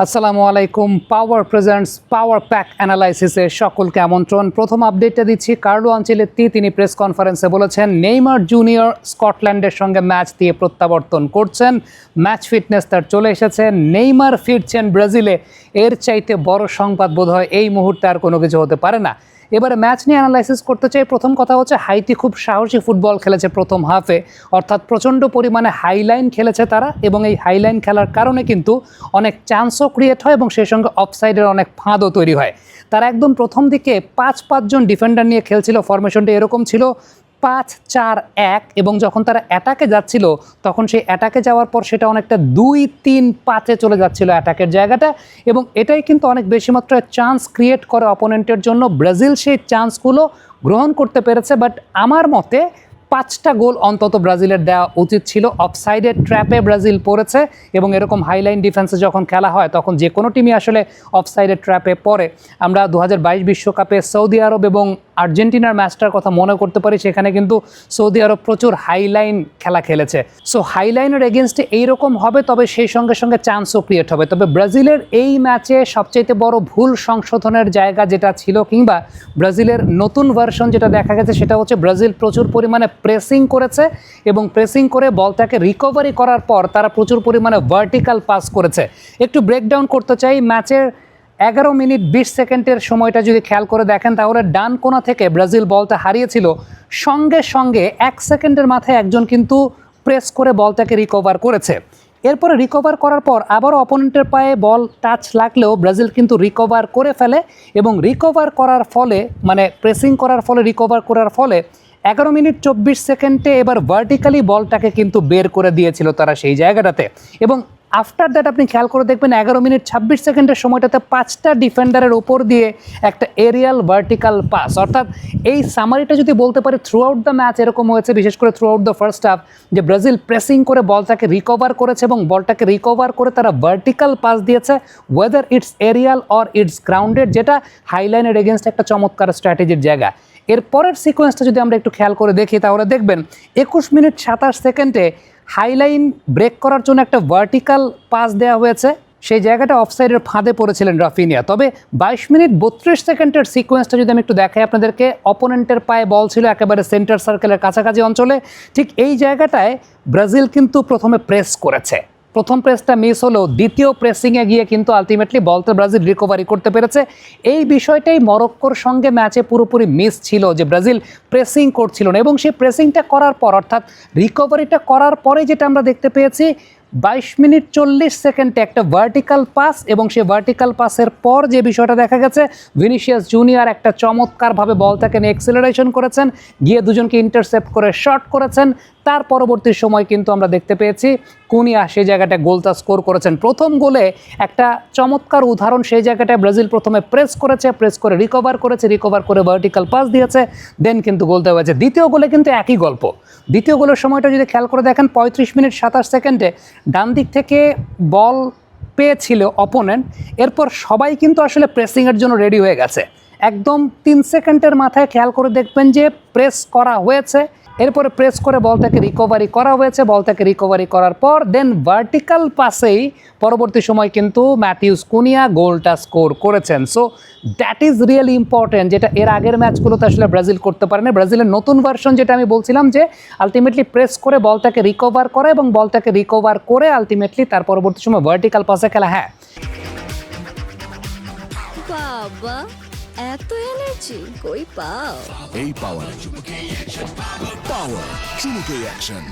আসসালামু আলাইকুম। পাওয়ার presents power pack অ্যানালাইসিসে সকলকে আমন্ত্রণ। প্রথম আপডেটটা দিচ্ছি, কার্লো আনচেলত্তি তিনি প্রেস কনফারেন্সে বলেছেন নেইমার জুনিয়র স্কটল্যান্ডের সঙ্গে ম্যাচ দিয়ে প্রত্যাবর্তন করছেন, ম্যাচ ফিটনেস তার চলে এসেছে, নেইমার ফিরছেন ব্রাজিলে। এর চাইতে বড় সংবাদ বোধহয় এই মুহূর্তে আর কোনো কিছু হতে পারে না। এবারে ম্যাচ নিয়ে অ্যানালাইসিস করতে চাই। প্রথম কথা হচ্ছে হাইতি খুব সাহসী ফুটবল খেলেছে প্রথম হাফে, অর্থাৎ প্রচণ্ড পরিমাণে হাইলাইন খেলেছে তারা, এবং এই হাইলাইন খেলার কারণে কিন্তু অনেক চান্সও ক্রিয়েট হয় এবং সেই সঙ্গে অফসাইডের অনেক ফাঁদও তৈরি হয়। তারা একদম প্রথম দিকে 5-5 ডিফেন্ডার নিয়ে খেলছিল, ফরমেশনটা এরকম ছিল 5-4-1, এবং যখন তারা অ্যাটাকে যাচ্ছিল তখন সেই অ্যাটাকে যাওয়ার পর সেটা অনেকটা 2-3-5-এ চলে যাচ্ছিল অ্যাটাকের জায়গাটা, এবং এটাই কিন্তু অনেক বেশি মাত্রায় চান্স ক্রিয়েট করে অপোনেন্টের জন্য। ব্রাজিল সেই চান্সগুলো গ্রহণ করতে পেরেছে, বাট আমার মতে 5টা গোল অন্তত ব্রাজিলের দেওয়া উচিত ছিল। অফসাইডের ট্র্যাপে ব্রাজিল পড়েছে, এবং এরকম হাইলাইন ডিফেন্সে যখন খেলা হয় তখন যে কোনো টিমই আসলে অফসাইডের ট্র্যাপে পড়ে। আমরা 2022 বিশ্বকাপে সৌদি আরব এবং আর্জেন্টিনার ম্যাচটার কথা মনে করতে পারি, সেখানে কিন্তু সৌদি আরব প্রচুর হাইলাইন খেলা খেলেছে। সো হাইলাইনের এগেনস্টে এইরকম হবে, তবে সেই সঙ্গে সঙ্গে চান্সও ক্রিয়েট হবে। তবে ব্রাজিলের এই ম্যাচে সবচাইতে বড় ভুল সংশোধনের জায়গা যেটা ছিল, কিংবা ব্রাজিলের নতুন ভার্সন যেটা দেখা গেছে, সেটা হচ্ছে ব্রাজিল প্রচুর পরিমাণে প্রেসিং করেছে, এবং প্রেসিং করে বলটাকে রিকভারি করার পর তারা প্রচুর পরিমাণে ভার্টিক্যাল পাস করেছে। একটু ব্রেকডাউন করতে চাই। ম্যাচের 11 মিনিট 20 সেকেন্ডের সময়টা যদি খেয়াল করে দেখেন, তাহলে ডান কোণা থেকে ব্রাজিল বলটা হারিয়েছিল, সঙ্গে সঙ্গে 1 সেকেন্ডের মাথায় একজন কিন্তু প্রেস করে বলটাকে রিকভার করেছে। এরপরে রিকভার করার পর আবারও অপোনেন্টের পায়ে বল টাচ লাগলেও ব্রাজিল কিন্তু রিকভার করে ফেলে, এবং রিকভার করার ফলে, মানে প্রেসিং করার ফলে, রিকভার করার ফলে 11 মিনিট 24 সেকেন্ডে এবার ভার্টিক্যালি বলটাকে কিন্তু বের করে দিয়েছিল তারা সেই জায়গাটাতে। এবং আফটার দ্যাট আপনি খেয়াল করে দেখবেন 11 মিনিট 26 সেকেন্ডের সময়টাতে 5টা ডিফেন্ডারের উপর দিয়ে একটা এরিয়াল ভার্টিক্যাল পাস। অর্থাৎ এই সামারিটা যদি বলতে পারি, থ্রু আউট দ্য ম্যাচ এরকম হয়েছে, বিশেষ করে throughout the first half, যে ব্রাজিল প্রেসিং করে বলটাকে রিকভার করেছে, এবং বলটাকে রিকভার করে তারা ভার্টিক্যাল পাস দিয়েছে, whether it's aerial or it's grounded, যেটা হাইলাইনের এগেনস্ট একটা চমৎকার স্ট্র্যাটেজির জায়গা। এর পরের সিকোয়েন্সটা যদি আমরা একটু খেয়াল করে দেখি, তাহলে দেখবেন 21 মিনিট 27 সেকেন্ডে হাইলাইন ব্রেক করার জন্য একটা ভার্টিক্যাল পাস দেওয়া হয়েছে, সেই জায়গাটা অফসাইডের ফাঁদে পড়েছিলেন রাফিনিয়া। তবে 22 মিনিট 32 সেকেন্ডের সিকোয়েন্সটা যদি আমি একটু দেখাই আপনাদেরকে, অপোনেন্টের পায়ে বল ছিল একেবারে সেন্টার সার্কেলের কাছাকাছি অঞ্চলে, ঠিক এই জায়গাটায় ব্রাজিল কিন্তু প্রথমে প্রেস করেছে। প্রথম প্রেসটা মিস হলেও দ্বিতীয় প্রেসিংয়ে গিয়ে কিন্তু আলটিমেটলি বলটা ব্রাজিল রিকভারি করতে পেরেছে। এই বিষয়টাই মরক্কোর সঙ্গে ম্যাচে পুরোপুরি মিস ছিল, যে ব্রাজিল প্রেসিং করছিল না, এবং সেই প্রেসিংটা করার পর, অর্থাৎ রিকভারিটা করার পরে যেটা আমরা দেখতে পেয়েছি, 22 মিনিট 40 সেকেন্ডে একটা ভার্টিক্যাল পাস, এবং সেই ভার্টিক্যাল পাসের পর যে বিষয়টা দেখা গেছে, ভিনিসিয়াস জুনিয়র একটা চমৎকারভাবে বলটাকে নিয়ে এক্সেলারেশন করেছেন, গিয়ে দুজনকে ইন্টারসেপ্ট করে শট করেছেন। তার পরবর্তী সময় কিন্তু আমরা দেখতে পেয়েছি কুনিয়া সেই জায়গাটায় গোলটা স্কোর করেছেন। প্রথম গোলে একটা চমৎকার উদাহরণ, সেই জায়গাটায় ব্রাজিল প্রথমে প্রেস করেছে, প্রেস করে রিকভার করেছে, রিকভার করে ভার্টিক্যাল পাস দিয়েছে, দেন কিন্তু গোলটা হয়েছে। দ্বিতীয় গোলে কিন্তু একই গল্প। দ্বিতীয় গোলের সময়টা যদি খেয়াল করে দেখেন, 35 মিনিট 27 সেকেন্ডে ডান দিক থেকে বল পেয়েছিল অপোনেন্ট, এরপর সবাই কিন্তু আসলে প্রেসিংয়ের জন্য রেডি হয়ে গেছে। একদম 3 সেকেন্ডের মাথায় খেয়াল করে দেখবেন যে প্রেস করা হয়েছে, এরপরে প্রেস করে বলটাকে রিকভারি করা হয়েছে, বলটাকে রিকভারি করার পর দেন ভার্টিক্যাল পাসেই পরবর্তী সময় কিন্তু ম্যাথিউস কুনিয়া গোলটা স্কোর করেছেন। So that is really important, যেটা এর আগের ম্যাচগুলোতে আসলে ব্রাজিল করতে পারে না। ব্রাজিলের নতুন ভার্সন যেটা আমি বলছিলাম, যে আলটিমেটলি প্রেস করে বলটাকে রিকভার করে, এবং বলটাকে রিকভার করে আলটিমেটলি তার পরবর্তী সময় ভার্টিক্যাল পাসে খেলা। হ্যাঁ বাবা, এত এনার্জি কই পাও? এই পাওয়ার চুমুকে অ্যাকশন।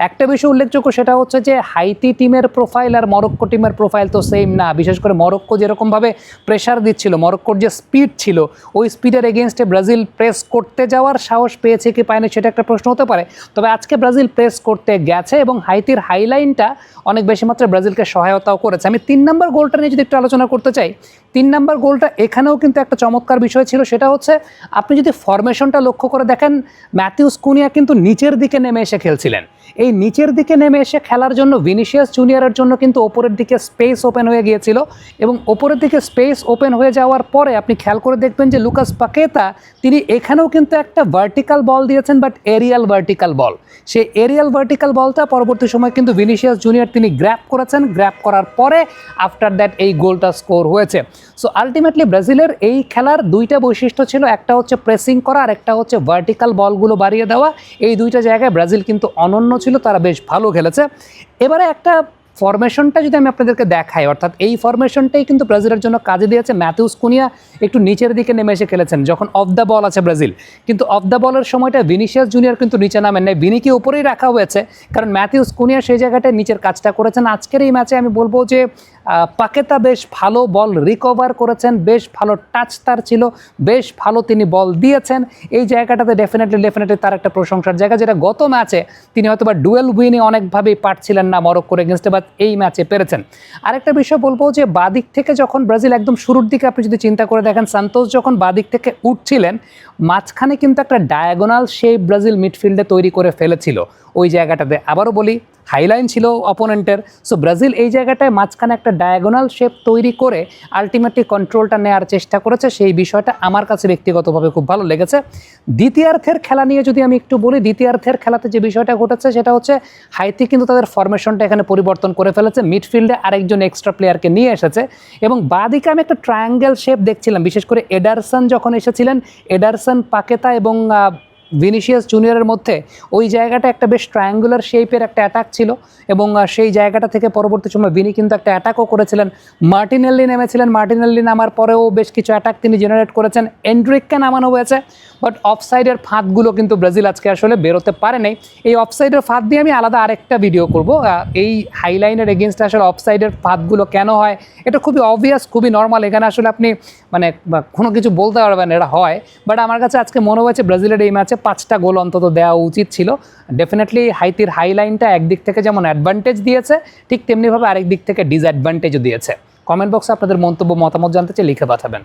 একটা বিষয় উল্লেখযোগ্য, সেটা হচ্ছে যে হাইতি টিমের প্রোফাইল আর মরক্কো টিমের প্রোফাইল তো সেম না। বিশেষ করে মরক্কো যেরকমভাবে প্রেশার দিচ্ছিল, মরক্কোর যে স্পিড ছিল, ওই স্পিডের এগেনস্টে ব্রাজিল প্রেস করতে যাওয়ার সাহস পেয়েছে কি পায়নি সেটা একটা প্রশ্ন হতে পারে। তবে আজকে ব্রাজিল প্রেস করতে গেছে, এবং হাইতির হাইলাইনটা অনেক বেশি মাত্রায় ব্রাজিলকে সহায়তাও করেছে। আমি 3 নম্বর গোলটা নিয়ে যদি একটু আলোচনা করতে চাই, 3 নম্বর গোলটা এখানেও কিন্তু একটা চমৎকার বিষয় ছিল, সেটা হচ্ছে আপনি যদি ফরমেশনটা লক্ষ্য করে দেখেন, ম্যাথিউস কুনিয়া কিন্তু নিচের দিকে নেমে এসে খেলছিলেন, এই নিচের দিকে নেমে এসে খেলার জন্য ভিনিসিয়াস জুনিয়রের জন্য কিন্তু ওপরের দিকে স্পেস ওপেন হয়ে গিয়েছিল এবং ওপরের দিকে স্পেস ওপেন হয়ে যাওয়ার পরে আপনি খেয়াল করে দেখবেন যে লুকাস পাকেতা তিনি এখানেও কিন্তু একটা ভার্টিক্যাল বল দিয়েছেন, বাট এরিয়াল ভার্টিক্যাল বল। সেই এরিয়াল ভার্টিক্যাল বলটা পরবর্তী সময় কিন্তু ভিনিসিয়াস জুনিয়র তিনি গ্র্যাব করেছেন, গ্র্যাব করার পরে আফটার দ্যাট এই গোলটা স্কোর হয়েছে। সো আলটিমেটলি ব্রাজিলের এই খেলার দুইটা বৈশিষ্ট্য ছিল, একটা হচ্ছে প্রেসিং করা আর একটা হচ্ছে ভার্টিক্যাল বলগুলো বাড়িয়ে দেওয়া। এই দুইটা জায়গায় ব্রাজিল কিন্তু অনন্য ছিল, তারা বেশ ভালো খেলেছে। এবারে একটা ফরমেশনটা যদি আমি আপনাদেরকে দেখাই, অর্থাৎ এই ফরমেশনটাই কিন্তু ব্রাজিলের জন্য কাজে দিয়েছে। ম্যাথিউস কুনিয়া একটু নিচের দিকে নেমে এসে খেলেছেন যখন অফ দ্য বল আছে ব্রাজিল, কিন্তু অফ দ্য বলের সময়টা ভিনিসিয়াস জুনিয়র কিন্তু নিচে নামেন নাই, ভিনিকে উপরেই রাখা হয়েছে, কারণ ম্যাথিউস কুনিয়া সেই জায়গাটায় নিচের কাজটা করেছেন। আজকের এই ম্যাচে আমি বলবো যে পাকেতা বেশ ভালো বল রিকভার করেছেন, বেশ ভালো টাচ তার ছিল, বেশ ভালো তিনি বল দিয়েছেন। এই জায়গাটাতে ডেফিনেটলি তার একটা প্রশংসার জায়গা, যেটা গত ম্যাচে তিনি হয়তো বা ডুয়েল উইনে অনেকভাবেই পারছিলেন না মরক্কোর এগেনস্টে, বাট এই ম্যাচে পেরেছেন। আরেকটা বিষয় বলবো যে বাদিক থেকে যখন ব্রাজিল একদম শুরুর দিকে আপনি যদি চিন্তা করে দেখেন, সান্তোস যখন বাদিক থেকে উঠছিলেন, মাঝখানে কিন্তু একটা ডায়াগোনাল শেপ ব্রাজিল মিডফিল্ডে তৈরি করে ফেলেছিল। ওই জায়গাটাতে আবারও বলি হাইলাইন ছিল অপোনেন্টের, সো ব্রাজিল এই জায়গাটায় মাঝখানে একটা ডায়াগোনাল শেপ তৈরি করে আলটিমেটলি কন্ট্রোলটা নেওয়ার চেষ্টা করেছে। সেই বিষয়টা আমার কাছে ব্যক্তিগতভাবে খুব ভালো লেগেছে। দ্বিতীয়ার্ধের খেলা নিয়ে যদি আমি একটু বলি, দ্বিতীয়ার্ধের খেলাতে যে বিষয়টা ঘটেছে সেটা হচ্ছে হাইতি কিন্তু তাদের ফরমেশনটা এখানে পরিবর্তন করে ফেলেছে, মিডফিল্ডে আরেকজন এক্সট্রা প্লেয়ারকে নিয়ে এসেছে এবং বাদিকে আমি একটা ট্রায়াঙ্গেল শেপ দেখছিলাম, বিশেষ করে এডারসন যখন এসেছিলেন, এডারসন পাকেতা এবং ভিনিসিয়াস জুনিয়রের মধ্যে ওই জায়গাটা একটা বেশ ট্রায়াঙ্গুলার শেপের একটা অ্যাটাক ছিল এবং সেই জায়গাটা থেকে পরবর্তী সময় ভিনি কিন্তু একটা অ্যাটাকও করেছিলেন। মার্টিনেল্লি নেমেছিলেন, মার্টিনেল্লি নামার পরেও বেশ কিছু অ্যাটাক তিনি জেনারেট করেছেন। এন্ড্রিককে নামানো হয়েছে, বাট অফসাইডের ফাঁদগুলো কিন্তু ব্রাজিল আজকে আসলে বেরোতে পারে নাই। এই অফসাইডের ফাঁদ দিয়ে আমি আলাদা আরেকটা ভিডিও করব। এই হাইলাইনের এগেনস্টে আসলে অফসাইডের ফাঁদগুলো কেন হয়, এটা খুবই অবভিয়াস, খুবই নর্মাল, এখানে আসলে আপনি মানে কোনো কিছু বলতে পারবেন এটা হয়। বাট আমার কাছে আজকে মনে হয়েছে ব্রাজিলের এই ম্যাচে 5টা গোল অন্তত দেওয়া উচিত ছিল। ডেফিনেটলি হাইতির হাইলাইনটা একদিক থেকে যেমন অ্যাডভান্টেজ দিয়েছে, ঠিক তেমনিভাবে আরেক দিক থেকে ডিসঅ্যাডভান্টেজও দিয়েছে। কমেন্ট বক্সে আপনাদের মন্তব্য মতামত জানতে চাই, লিখে পাঠাবেন।